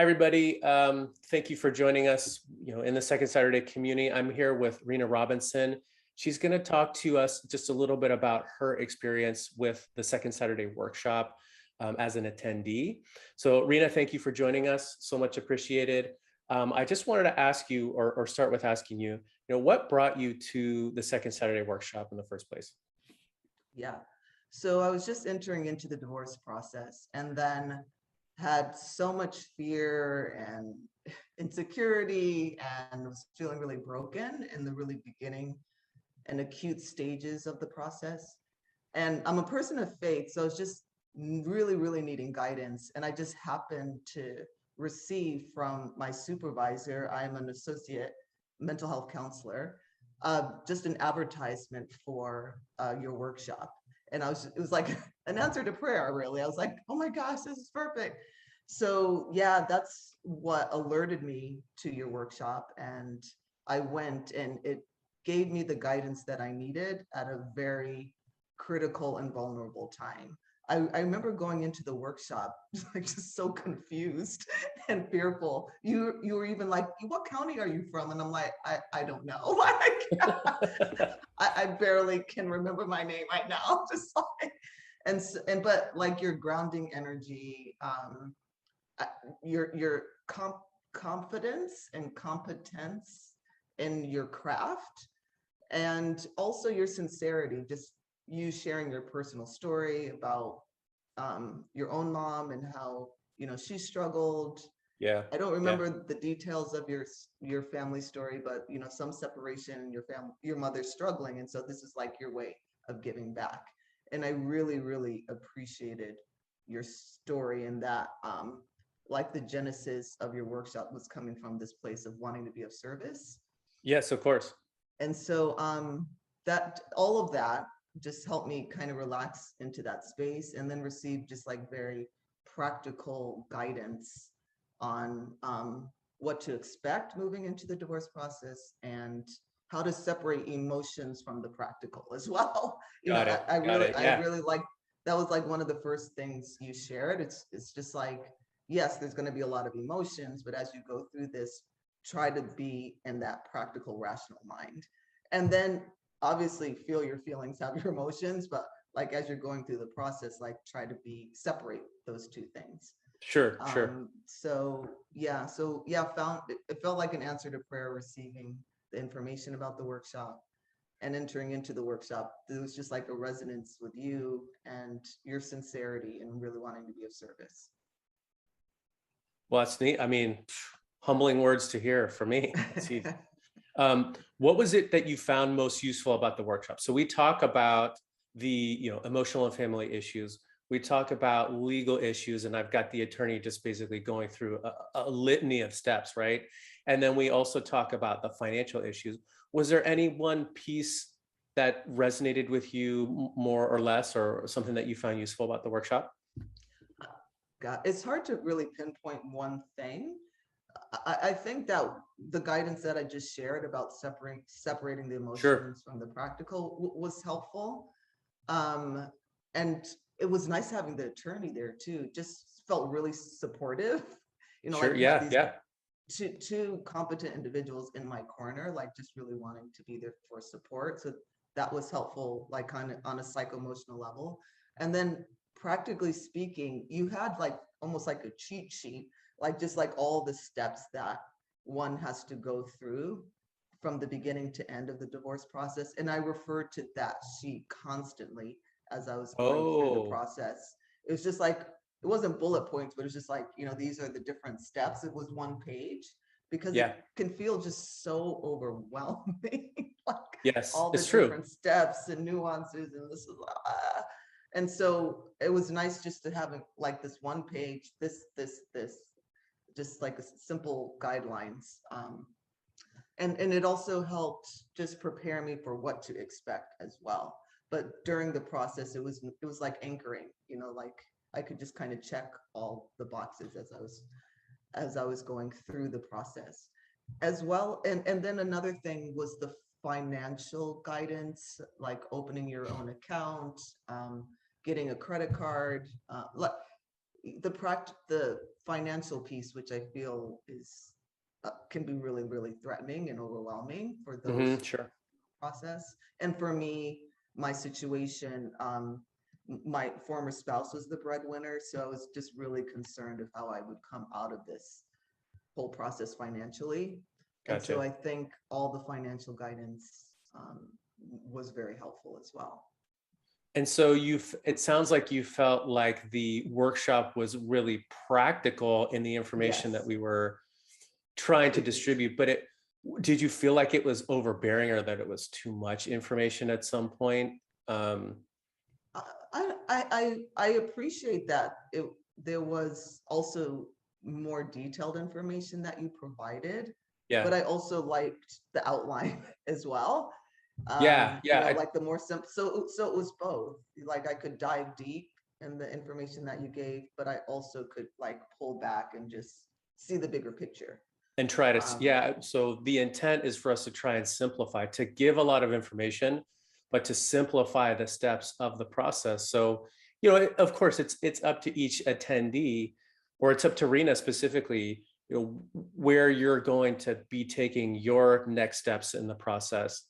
Hi, everybody. Thank you for joining us, in the Second Saturday community. I'm here with Rena Robinson. She's going to talk to us just a little bit about her experience with the Second Saturday workshop as an attendee. So, Rena, thank you for joining us. So much appreciated. I just wanted to ask you, or start with asking you, what brought you to the Second Saturday workshop in the first place? Yeah. So I was just entering into the divorce process and then had so much fear and insecurity and was feeling really broken in the really beginning and acute stages of the process. And I'm a person of faith, so I was just really, really needing guidance. And I just happened to receive from my supervisor, I'm an associate mental health counselor, just an advertisement for your workshop. And it was like an answer to prayer, really. I was like, oh my gosh, this is perfect. So yeah, that's what alerted me to your workshop. And I went, and it gave me the guidance that I needed at a very critical and vulnerable time. I remember going into the workshop like just so confused and fearful. You were even like, what county are you from? And I'm like, I don't know. I barely can remember my name right now. Just like, but like your grounding energy, your confidence and competence in your craft, and also your sincerity, just you sharing your personal story about your own mom and how she struggled. Yeah. I don't remember the details of your family story, but some separation and your mother's struggling, and so this is like your way of giving back. And I really, really appreciated your story, and that like the genesis of your workshop was coming from this place of wanting to be of service. Yes, of course. And so that all of that just helped me kind of relax into that space, and then receive just like very practical guidance on what to expect moving into the divorce process, and how to separate emotions from the practical as well. Got it. I Yeah. really like, that was like one of the first things you shared. It's just like, yes, there's going to be a lot of emotions, but as you go through this, try to be in that practical, rational mind. And then obviously feel your feelings, have your emotions, but like as you're going through the process, like try to separate those two things. Sure. So yeah, found it felt like an answer to prayer, receiving the information about the workshop and entering into the workshop. It was just like a resonance with you and your sincerity and really wanting to be of service. Well, that's neat. I mean, humbling words to hear for me. What was it that you found most useful about the workshop? So we talk about the emotional and family issues. We talk about legal issues, and I've got the attorney just basically going through a litany of steps, right? And then we also talk about the financial issues. Was there any one piece that resonated with you more or less, or something that you found useful about the workshop? God, it's hard to really pinpoint one thing. I think that the guidance that I just shared about separating the emotions from the practical was helpful. And it was nice having the attorney there too. Just felt really supportive. Sure. Like you had these two competent individuals in my corner, like just really wanting to be there for support. So that was helpful, like on a psycho-emotional level. And then practically speaking, you had like almost like a cheat sheet, like just like all the steps that one has to go through from the beginning to end of the divorce process. And I referred to that sheet constantly as I was going through the process. It was just like, it wasn't bullet points, but it was just like, these are the different steps. It was one page, because it can feel just so overwhelming. Like yes, all the different steps and nuances, and this is and so it was nice just to have like this one page, this, just like a simple guidelines. And it also helped just prepare me for what to expect as well. But during the process, it was like anchoring, like I could just kind of check all the boxes as I was going through the process as well. And then another thing was the financial guidance, like opening your own account, getting a credit card. the financial piece, which I feel is can be really, really threatening and overwhelming for those Sure. process. And for me, my situation, my former spouse was the breadwinner, so I was just really concerned of how I would come out of this whole process financially. And so Gotcha. I think all the financial guidance was very helpful as well. And so it sounds like you felt like the workshop was really practical in the information that Yes, we were trying to it is. distribute, but did you feel like it was overbearing or that it was too much information at some point? Um, I appreciate that there was also more detailed information that you provided, yeah, but I also liked the outline as well. yeah, yeah. Like the more simple, so it was both. Like I could dive deep in the information that you gave, but I also could like pull back and just see the bigger picture. And try to, Um, yeah. So the intent is for us to try and simplify, to give a lot of information, but to simplify the steps of the process. So, of course, it's up to each attendee, or it's up to Rena specifically, where you're going to be taking your next steps in the process.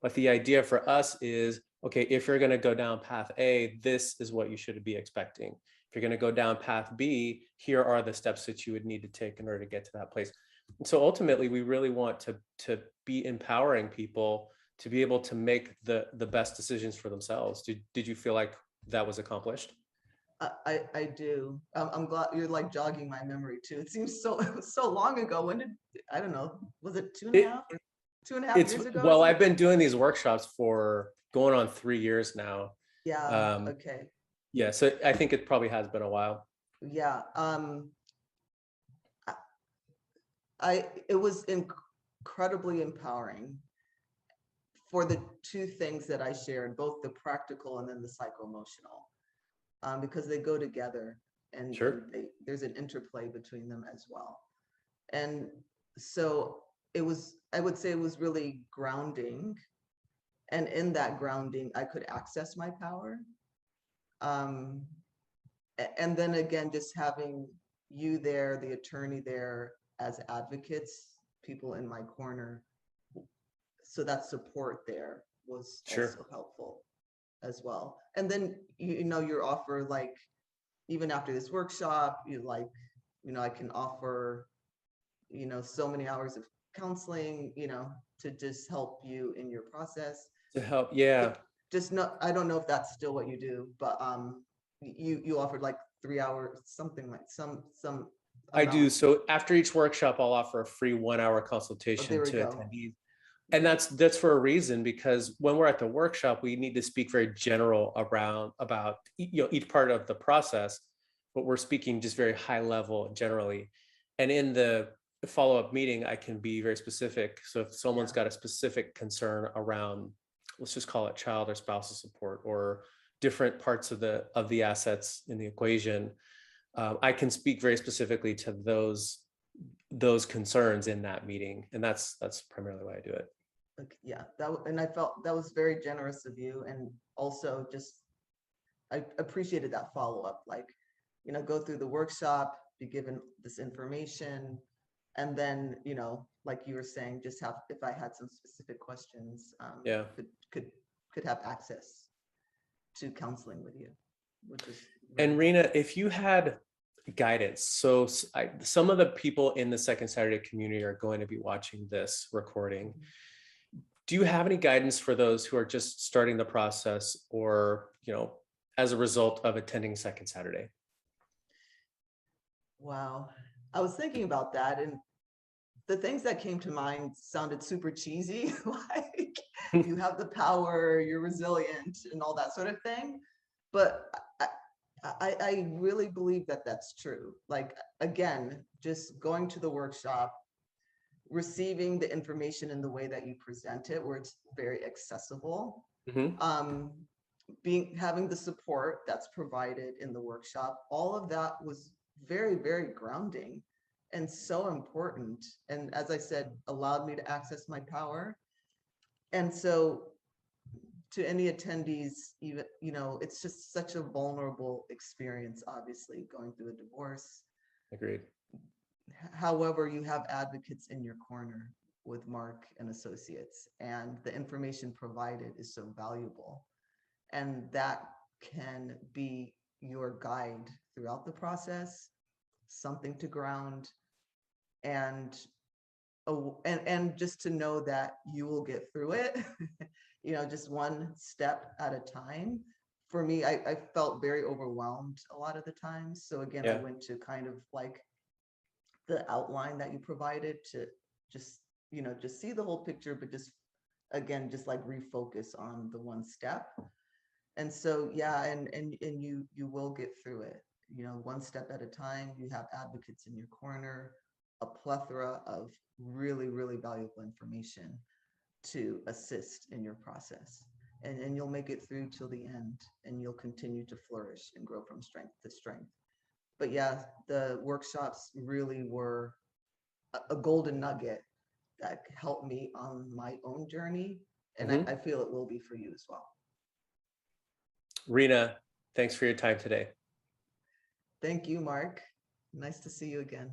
But the idea for us is, okay, if you're going to go down path A, this is what you should be expecting. If you're going to go down path B, here are the steps that you would need to take in order to get to that place. And so ultimately, we really want to be empowering people to be able to make the best decisions for themselves. Did you feel like that was accomplished? I do. I'm glad you're like jogging my memory too. It seems so it was so long ago. When did I don't know? Was it It 2.5 years ago or well, I've something? been doing these workshops for going on 3 years now. Yeah. Um, Okay. yeah, so I think it probably has been a while. Yeah. It was incredibly empowering for the two things that I shared, both the practical and then the psycho-emotional, because they go together and Sure. there's an interplay between them as well. And so I would say it was really grounding. And in that grounding, I could access my power. Um, and then again, just having you there, the attorney there as advocates, people in my corner. So that support there was Sure. also helpful as well. And then, your offer, like, even after this workshop, I can offer, so many hours of counseling, to just help you in your process. To help, yeah. Just not, I don't know if that's still what you do, but you offered like 3 hours, something like some I do. amount. So after each workshop, I'll offer a free 1 hour Oh, consultation there we to go. attendees. And that's for a reason, because when we're at the workshop, we need to speak very general around about each part of the process, but we're speaking just very high level generally. And in the follow-up meeting, I can be very specific. So if someone's Yeah. got a specific concern around, let's just call it child or spousal support, or different parts of the assets in the equation, I can speak very specifically to those concerns in that meeting, and that's primarily why I do it. Like, yeah, and I felt that was very generous of you, and also just I appreciated that follow-up, like, go through the workshop, be given this information, and then, like you were saying, just have, if I had some specific questions, Yeah. could have access to counseling with you, which is really And helpful. Rena, if you had guidance, so some of the people in the Second Saturday community are going to be watching this recording. Do you have any guidance for those who are just starting the process, or, as a result of attending Second Saturday? Wow. I was thinking about that, and the things that came to mind sounded super cheesy, like you have the power, you're resilient, and all that sort of thing. But I really believe that that's true. Like, again, just going to the workshop, receiving the information in the way that you present it, where it's very accessible, Mhm. um, having the support that's provided in the workshop, all of that was very, very grounding and so important. And as I said, allowed me to access my power. And so to any attendees, even, you know, it's just such a vulnerable experience, obviously, going through a divorce. Agreed. However, you have advocates in your corner with Mark and Associates, and the information provided is so valuable. And that can be your guide throughout the process, something to ground, and and just to know that you will get through it, you know, just one step at a time. For me, I felt very overwhelmed a lot of the times. So again, I Yeah. went to kind of like the outline that you provided to just, you know, just see the whole picture, but just, again, just like refocus on the one step. And so, yeah, and you will get through it, you know, one step at a time. You have advocates in your corner, a plethora of really, really valuable information to assist in your process. And you'll make it through till the end, and you'll continue to flourish and grow from strength to strength. But yeah, the workshops really were a golden nugget that helped me on my own journey. And Mhm. I feel it will be for you as well. Rena, thanks for your time today. Thank you, Mark. Nice to see you again.